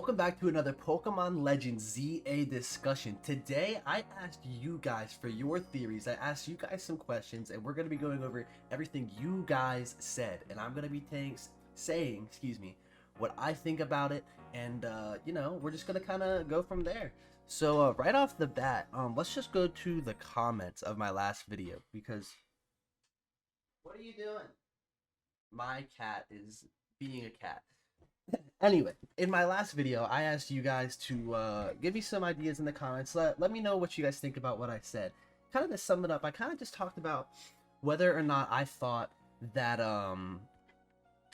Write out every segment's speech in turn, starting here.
welcome back to another Pokemon Legends ZA discussion. Today, I asked you guys for your theories. I asked you guys some questions, and we're going to be going over everything you guys said. And I'm going to be saying, what I think about it. And, we're just going to kind of go from there. So, right off the bat, let's just go to the comments of my last video. Because, what are you doing? My cat is being a cat. Anyway, in my last video, I asked you guys to give me some ideas in the comments. Let me know what you guys think about what I said. Kind of to sum it up, I kind of just talked about whether or not I thought that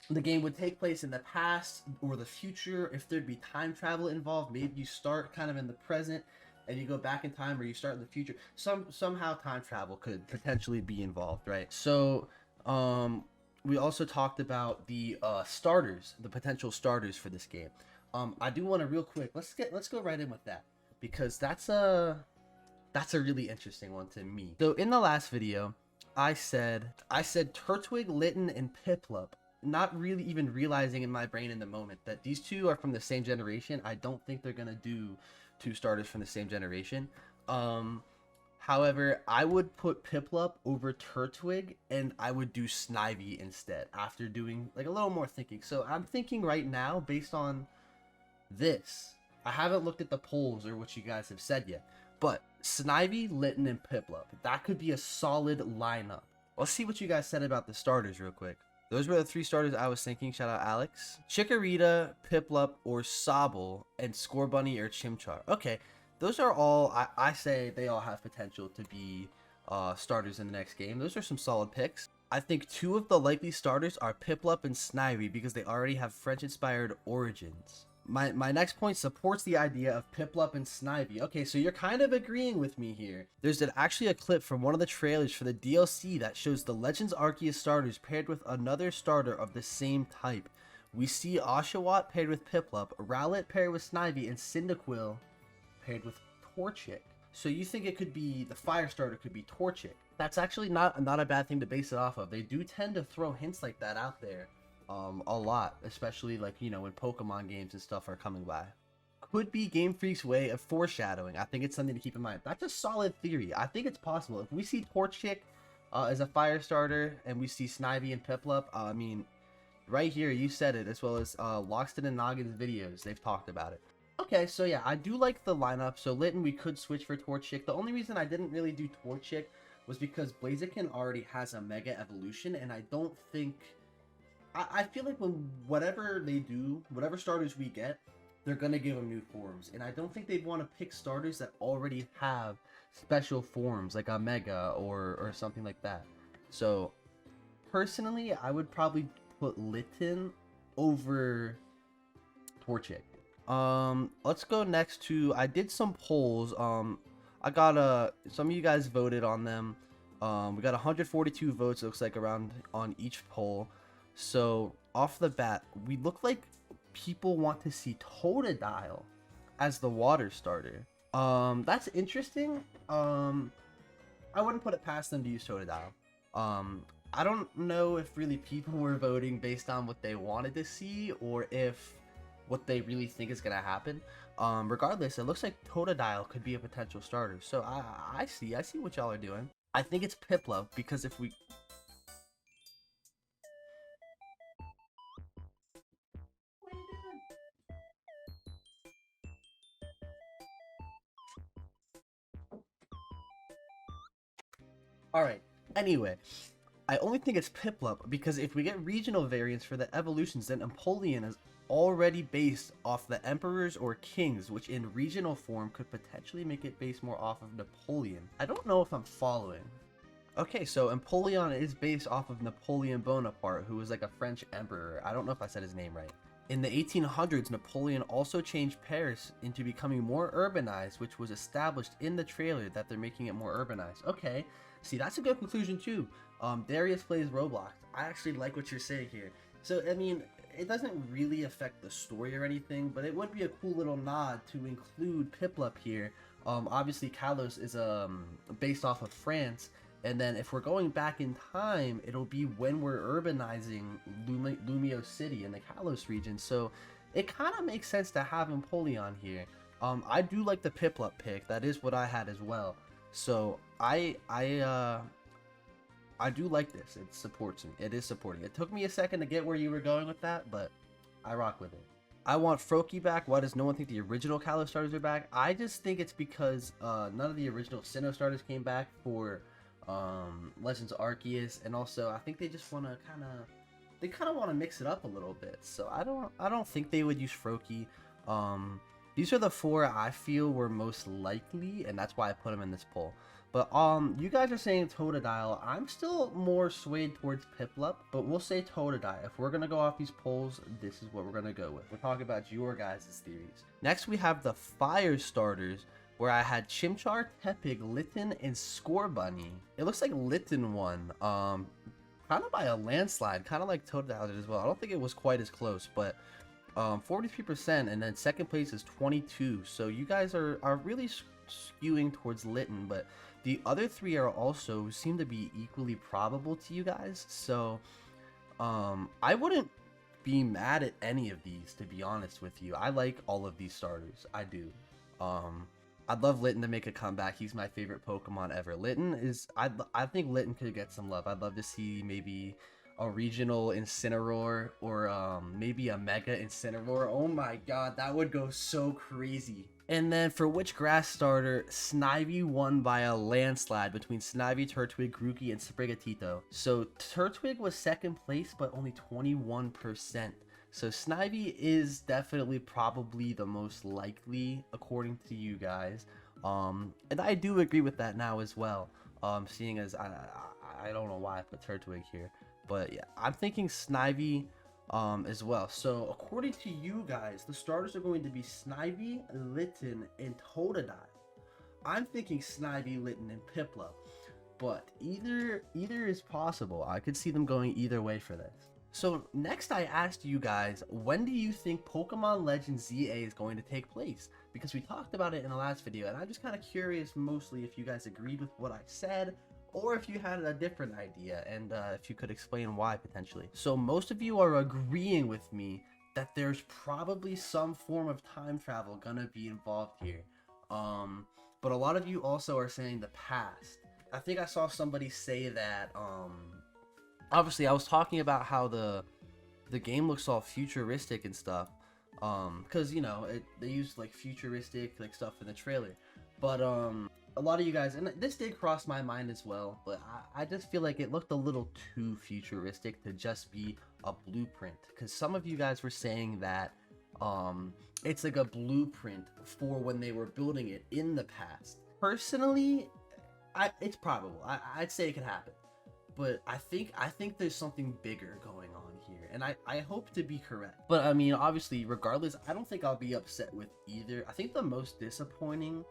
the game would take place in the past or the future, if there'd be time travel involved. Maybe you start kind of in the present and you go back in time, or you start in the future. Somehow time travel could potentially be involved, right? So, we also talked about the starters, the potential starters for this game. I do want to real quick, let's go right in with that, because that's a really interesting one to me. So in the last video, I said Turtwig, Litten, and Piplup, not really even realizing in my brain in the moment that these two are from the same generation. I don't think they're gonna do two starters from the same generation. However, I would put Piplup over Turtwig, and I would do Snivy instead after doing like a little more thinking. So I'm thinking right now, based on this, I haven't looked at the polls or what you guys have said yet, but Snivy, Litten, and Piplup, that could be a solid lineup. Let's see what you guys said about the starters real quick. Those were the three starters I was thinking. Shout out Alex. Chikorita, Piplup, or Sobble, and Scorbunny or Chimchar. Okay. Those are all, I say they all have potential to be starters in the next game. Those are some solid picks. I think two of the likely starters are Piplup and Snivy because they already have French-inspired origins. My next point supports the idea of Piplup and Snivy. Okay, so you're kind of agreeing with me here. There's actually a clip from one of the trailers for the DLC that shows the Legends Arceus starters paired with another starter of the same type. We see Oshawott paired with Piplup, Rowlet paired with Snivy, and Cyndaquil paired with Torchic. So you think it could be the fire starter could be Torchic? That's actually not a bad thing to base it off of. They do tend to throw hints like that out there a lot, especially like, you know, when Pokemon games and stuff are coming by. Could be Game Freak's way of foreshadowing. I think it's something to keep in mind. That's a solid theory. I think it's possible. If we see Torchic as a fire starter and we see Snivy and Piplup, I mean, right here you said it, as well as Loxton and Noggin's videos, they've talked about it. Okay, so yeah, I do like the lineup. So Litten, we could switch for Torchic. The only reason I didn't really do Torchic was because Blaziken already has a Mega Evolution, and I don't think... I feel like when whatever they do, whatever starters we get, they're going to give them new forms. And I don't think they'd want to pick starters that already have special forms, like a Mega or something like that. So, personally, I would probably put Litten over Torchic. Let's go next to, I did some polls. I got some of you guys voted on them. We got 142 votes, it looks like, around on each poll. So off the bat, we look like people want to see Totodile as the water starter. That's interesting. I wouldn't put it past them to use Totodile. I don't know if really people were voting based on what they wanted to see or if what they really think is going to happen. Regardless, it looks like Totodile could be a potential starter. So I see what y'all are doing. I think it's Piplup, because if we... What are you doing? Alright, anyway, I only think it's Piplup because if we get regional variants for the evolutions, then Empoleon is already based off the Emperors or Kings, which in regional form could potentially make it based more off of Napoleon. I don't know if I'm following. Okay, so Empoleon is based off of Napoleon Bonaparte, who was like a French emperor. I don't know if I said his name right. In the 1800s, Napoleon also changed Paris into becoming more urbanized, which was established in the trailer that they're making it more urbanized. Okay, see, that's a good conclusion too. Darius plays Roblox. I actually like what you're saying here. So, I mean, it doesn't really affect the story or anything, but it would be a cool little nod to include Piplup here. Obviously, Kalos is based off of France, and then if we're going back in time, it'll be when we're urbanizing Lumio City in the Kalos region. So it kind of makes sense to have Empoleon here. I do like the Piplup pick. That is what I had as well. So I do like this. It supports me. It is supporting. It took me a second to get where you were going with that, but I rock with it. I want Froakie back. Why does no one think the original Kalos starters are back? I just think it's because none of the original Sinnoh starters came back for Legends Arceus, and also I think they just want to kind of want to mix it up a little bit. So I don't think they would use Froakie. These are the 4 I feel were most likely, and that's why I put them in this poll. But you guys are saying Totodile. I'm still more swayed towards Piplup, but we'll say Totodile. If we're gonna go off these polls, this is what we're gonna go with. We're talking about your guys' theories. Next, we have the fire starters, where I had Chimchar, Tepig, Litten, and Scorbunny. It looks like Litten won, kind of by a landslide, kind of like Totodile did as well. I don't think it was quite as close, but 43%, and then second place is 22. So you guys are really skewing towards Litten, but the other 3 are also seem to be equally probable to you guys. So I wouldn't be mad at any of these, to be honest with you. I like all of these starters. I do. I'd love Litten to make a comeback. He's my favorite Pokemon ever. Litten is I think Litten could get some love. I'd love to see maybe a regional Incineroar, or maybe a Mega Incineroar. Oh my god, that would go so crazy. And then for which grass starter, Snivy won by a landslide between Snivy, Turtwig, Grookey, and Sprigatito. So Turtwig was second place, but only 21%. So Snivy is definitely probably the most likely, according to you guys. And I do agree with that now as well. Seeing as I don't know why I put Turtwig here. But yeah, I'm thinking Snivy as well. So according to you guys, the starters are going to be Snivy, Litten, and Totodile. I'm thinking Snivy, Litten, and Piplup, but either is possible. I could see them going either way for this. So next, I asked you guys, when do you think Pokemon Legends ZA is going to take place? Because we talked about it in the last video, and I'm just kind of curious mostly if you guys agreed with what I said, or if you had a different idea, and if you could explain why potentially. So most of you are agreeing with me that there's probably some form of time travel gonna be involved here. But a lot of you also are saying the past. I think I saw somebody say that, obviously I was talking about how the game looks all futuristic and stuff, because you know they used like futuristic like stuff in the trailer, but a lot of you guys, and this did cross my mind as well, but I just feel like it looked a little too futuristic to just be a blueprint, because some of you guys were saying that it's like a blueprint for when they were building it in the past. Personally, it's probable. I'd say it could happen, but I think there's something bigger going on here, and I hope to be correct. But I mean, obviously, regardless, I don't think I'll be upset with either. I think the most disappointing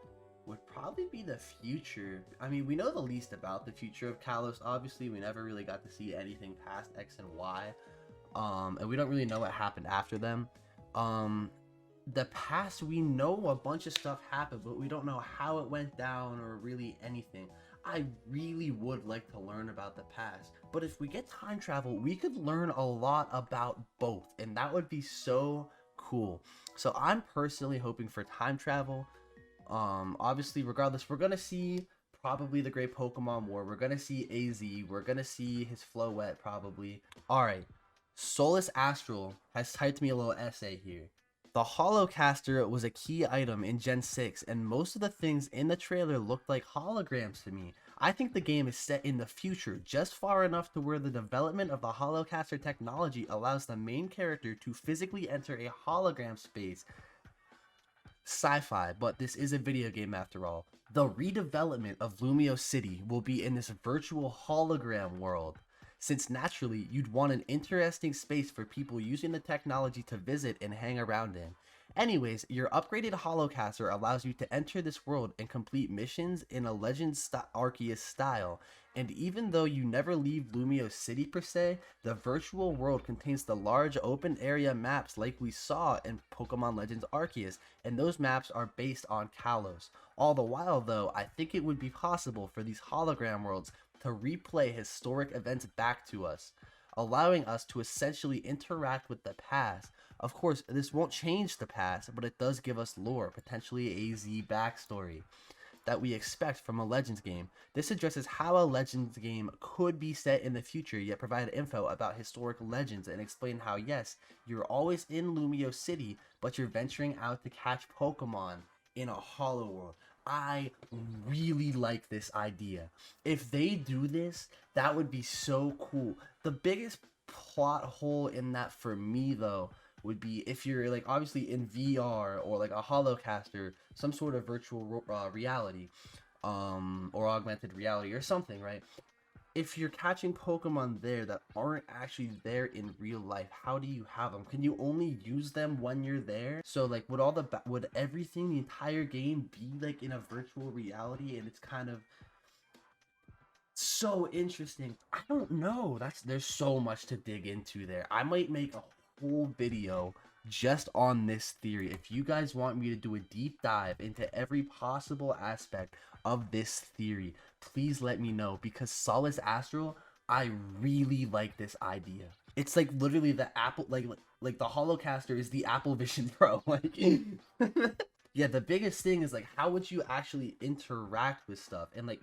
would probably be the future. I mean, we know the least about the future of Kalos. Obviously, we never really got to see anything past X and Y, and we don't really know what happened after them. The past, we know a bunch of stuff happened, but we don't know how it went down or really anything. I really would like to learn about the past, but if we get time travel, we could learn a lot about both, and that would be so cool. So I'm personally hoping for time travel. Obviously, regardless, we're gonna see probably the Great Pokemon War. We're gonna see AZ. We're gonna see his Floette probably. All right, Solus Astral has typed me a little essay here. The Holocaster was a key item in Gen 6, and most of the things in the trailer looked like holograms to me. I think the game is set in the future, just far enough to where the development of the Holocaster technology allows the main character to physically enter a hologram space. Sci-fi, but this is a video game after all. The redevelopment of Lumio City will be in this virtual hologram world, since naturally you'd want an interesting space for people using the technology to visit and hang around in. Anyways, your upgraded Holocaster allows you to enter this world and complete missions in a Legends Arceus style, and even though you never leave Lumio City per se, the virtual world contains the large open area maps like we saw in Pokemon Legends Arceus, and those maps are based on Kalos. All the while though, I think it would be possible for these hologram worlds to replay historic events back to us, allowing us to essentially interact with the past, Of course, this won't change the past, but it does give us lore, potentially a Z backstory that we expect from a Legends game. This addresses how a Legends game could be set in the future, yet provide info about historic legends and explain how, yes, you're always in Lumio City, but you're venturing out to catch Pokemon in a hollow world. I really like this idea. If they do this, that would be so cool. The biggest plot hole in that for me, though, would be if you're like obviously in VR or like a holocaster, some sort of virtual reality, or augmented reality or something, right? If you're catching Pokemon there that aren't actually there in real life, how do you have them? Can you only use them when you're there? So like, would everything, the entire game, be like in a virtual reality? And it's kind of so interesting. I don't know. There's so much to dig into there. I might make a whole video just on this theory. If you guys want me to do a deep dive into every possible aspect of this theory, please let me know, because Solace Astral, I really like this idea. It's like literally the Apple, like the Holocaster is the Apple Vision Pro. Like yeah, the biggest thing is like, how would you actually interact with stuff? And like,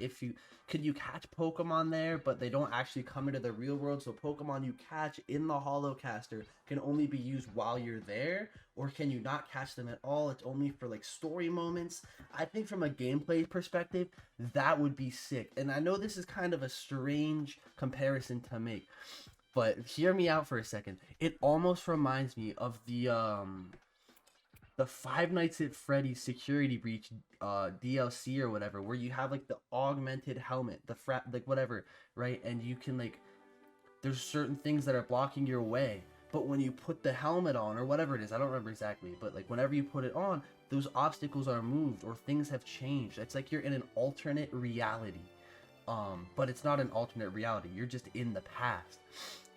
could you catch Pokemon there, but they don't actually come into the real world? So Pokemon you catch in the Holocaster can only be used while you're there, or can you not catch them at all? It's only for like story moments. I think from a gameplay perspective, that would be sick. And I know this is kind of a strange comparison to make, but hear me out for a second. It almost reminds me of the Five Nights at Freddy's Security Breach DLC or whatever, where you have like the augmented helmet, like whatever, right? And you can like, there's certain things that are blocking your way, but when you put the helmet on or whatever it is, I don't remember exactly, but like whenever you put it on, those obstacles are moved or things have changed. It's like you're in an alternate reality, but it's not an alternate reality. You're just in the past.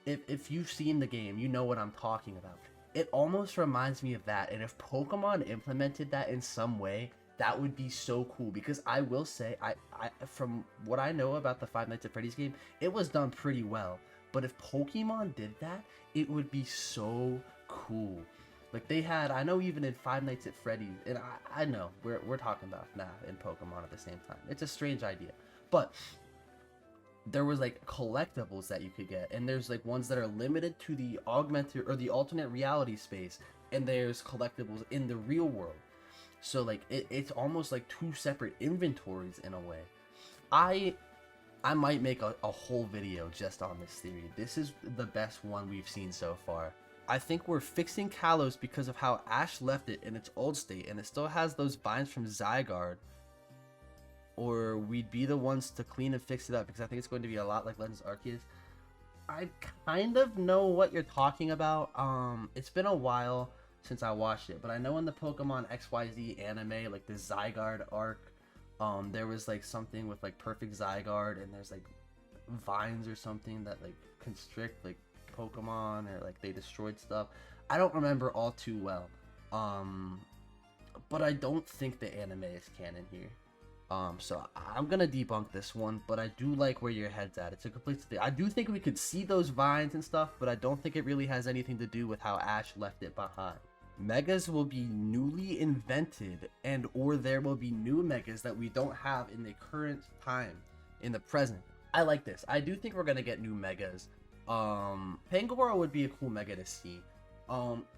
If you've seen the game, you know what I'm talking about. It almost reminds me of that, and if Pokemon implemented that in some way, that would be so cool. Because I will say, I from what I know about the Five Nights at Freddy's game, it was done pretty well. But if Pokemon did that, it would be so cool. Like they had, I know even in Five Nights at Freddy's, and I know we're talking about now in Pokemon at the same time. It's a strange idea, but there was like collectibles that you could get, and there's like ones that are limited to the augmented or the alternate reality space, and there's collectibles in the real world. So like it's almost like two separate inventories in a way. I might make a whole video just on this theory. This is the best one we've seen so far. I think we're fixing Kalos because of how Ash left it in its old state, and it still has those vines from Zygarde. Or we'd be the ones to clean and fix it up, because I think it's going to be a lot like Legends Arceus. I kind of know what you're talking about. It's been a while since I watched it, but I know in the Pokemon XYZ anime, like the Zygarde arc, there was like something with like perfect Zygarde, and there's like vines or something that like constrict like Pokemon, or like they destroyed stuff. I don't remember all too well. But I don't think the anime is canon here. So I'm gonna debunk this one, but I do like where your head's at. It's a complete thing. I do think we could see those vines and stuff, but I don't think it really has anything to do with how Ash left it behind. Megas will be newly invented, and or there will be new megas that we don't have in the current time, in the present. I like this. I do think we're gonna get new megas. Pangoro would be a cool mega to see.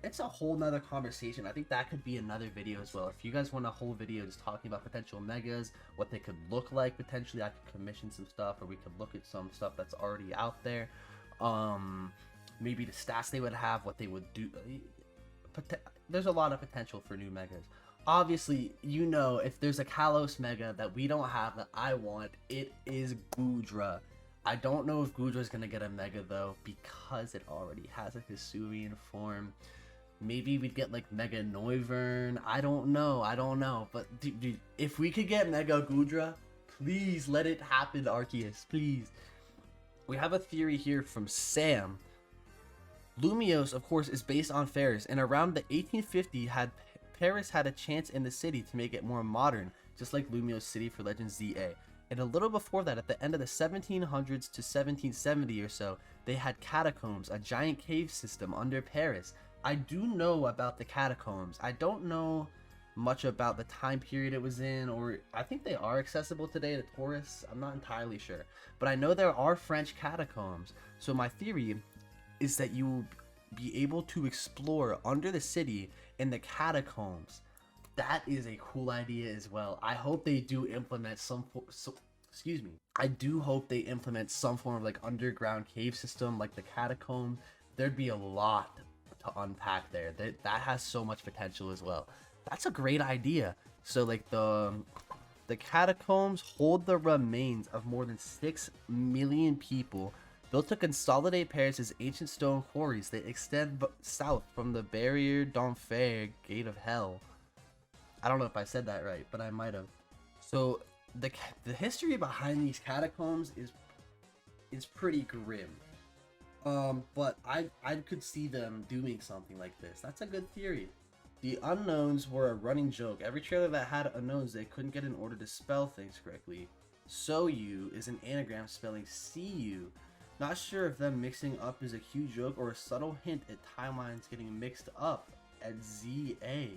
It's a whole nother conversation. I think that could be another video as well. If you guys want a whole video just talking about potential megas, what they could look like potentially, I could commission some stuff, or we could look at some stuff that's already out there. Maybe the stats they would have, what they would do. There's a lot of potential for new megas. Obviously, you know, if there's a Kalos mega that we don't have that I want, it is Goodra. I don't know if Goodra is going to get a mega though, because it already has a Hisuian form. Maybe we'd get like Mega Noivern. I don't know. But dude, if we could get Mega Goodra, please let it happen, Arceus, please. We have a theory here from Sam. Lumios, of course, is based on Paris, and around the 1850 Paris had a chance in the city to make it more modern, just like Lumios City for Legends ZA. And a little before that, at the end of the 1700s to 1770 or so, they had catacombs, a giant cave system under Paris. I do know about the catacombs. I don't know much about the time period it was in, or I think they are accessible today to tourists. I'm not entirely sure, but I know there are French catacombs. So my theory is that you will be able to explore under the city in the catacombs. That is a cool idea as well. I hope they do implement excuse me. I do hope they implement some form of like underground cave system like the catacomb. There'd be a lot to unpack there. That has so much potential as well. That's a great idea. So like the catacombs hold the remains of more than 6 million people, built to consolidate Paris's ancient stone quarries that extend south from the Barrier d'Enfer, Gate of Hell. I don't know if I said that right, but I might have. So the history behind these catacombs is pretty grim. But I could see them doing something like this. That's a good theory. The unknowns were a running joke. Every trailer that had unknowns they couldn't get in order to spell things correctly. So-you is an anagram spelling see-you. Not sure if them mixing up is a huge joke or a subtle hint at timelines getting mixed up at ZA.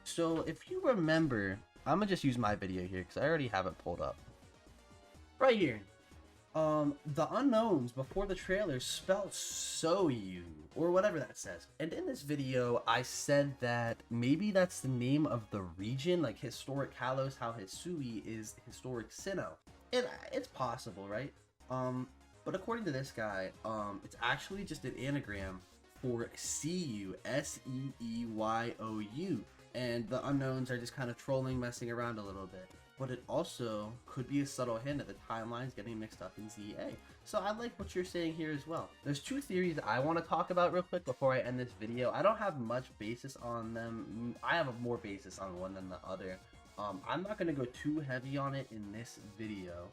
So if you remember, I'm gonna just use my video here because I already have it pulled up. Right here. The unknowns before the trailer spelled so-you, or whatever that says. And in this video, I said that maybe that's the name of the region, like historic Kalos, how Hisui is historic Sinnoh. It's possible, right? But according to this guy, it's actually just an anagram for see-you, S-E-E-Y-O-U. And the unknowns are just kind of trolling, messing around a little bit. But it also could be a subtle hint at the timelines getting mixed up in ZA. So I like what you're saying here as well. There's two theories I want to talk about real quick before I end this video. I don't have much basis on them. I have more basis on one than the other. I'm not going to go too heavy on it in this video.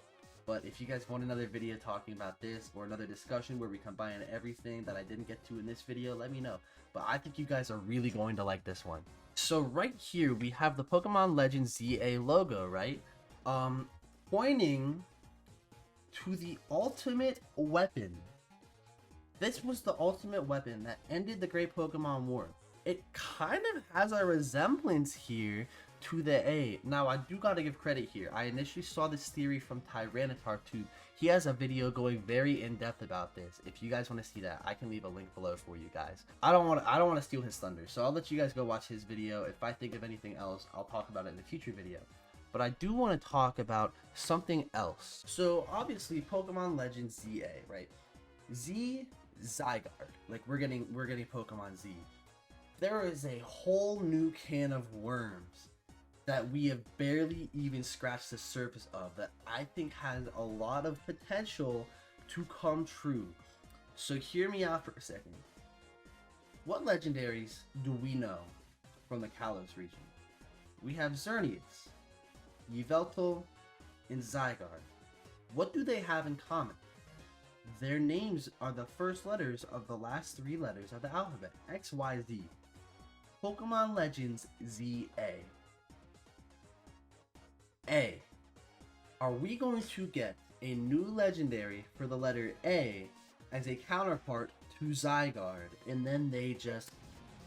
But if you guys want another video talking about this, or another discussion where we combine everything that I didn't get to in this video, let me know. But I think you guys are really going to like this one. So right here we have the Pokemon Legends ZA logo, right? Pointing to the ultimate weapon. This was the ultimate weapon that ended the Great Pokemon War. It kind of has a resemblance here to the A. Now I do gotta give credit here. I initially saw this theory from Tyranitar2. He has a video going very in depth about this. If you guys want to see that, I can leave a link below for you guys. I don't want to steal his thunder, so I'll let you guys go watch his video. If I think of anything else, I'll talk about it in a future video. But I do want to talk about something else. So obviously Pokemon Legends ZA, right? Z Zygarde. Like we're getting Pokemon Z. There is a whole new can of worms that we have barely even scratched the surface of, that I think has a lot of potential to come true. So hear me out for a second. What legendaries do we know from the Kalos region? We have Xerneas, Yveltal, and Zygarde. What do they have in common? Their names are the first letters of the last 3 letters of the alphabet, X, Y, Z. Pokemon Legends ZA. A. Are we going to get a new legendary for the letter A as a counterpart to Zygarde, and then they just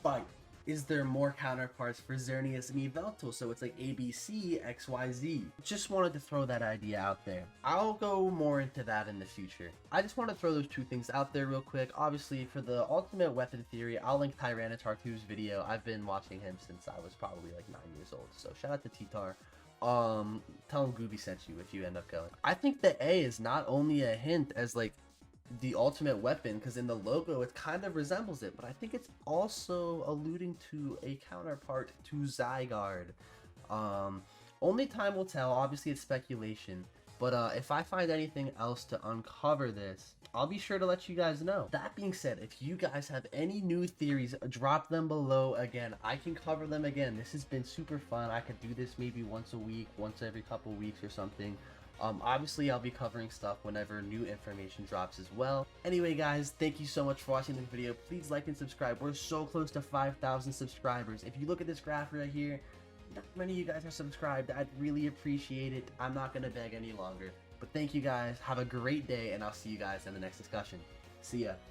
fight? Is there more counterparts for Xerneas and Yveltal, so it's like ABC, XYZ? Just wanted to throw that idea out there. I'll go more into that in the future. I just want to throw those two things out there real quick. Obviously, for the ultimate weapon theory, I'll link Tyranitar2's video. I've been watching him since I was probably like 9 years old, so shout out to T-Tar. Tell him Gooby sent you if you end up going. I think the A is not only a hint as like the ultimate weapon, because in the logo it kind of resembles it, but I think it's also alluding to a counterpart to Zygarde. Only time will tell. Obviously it's speculation, but if I find anything else to uncover this, I'll be sure to let you guys know. That being said, if you guys have any new theories, drop them below. Again, I can cover them again. This has been super fun. I could do this maybe once a week, once every couple weeks or something. Obviously I'll be covering stuff whenever new information drops as well. Anyway guys, thank you so much for watching this video. Please like and subscribe. We're so close to 5,000 subscribers. If you look at this graph right here, not many of you guys are subscribed. I'd really appreciate it. I'm not gonna beg any longer. But thank you guys. Have a great day, and I'll see you guys in the next discussion. See ya.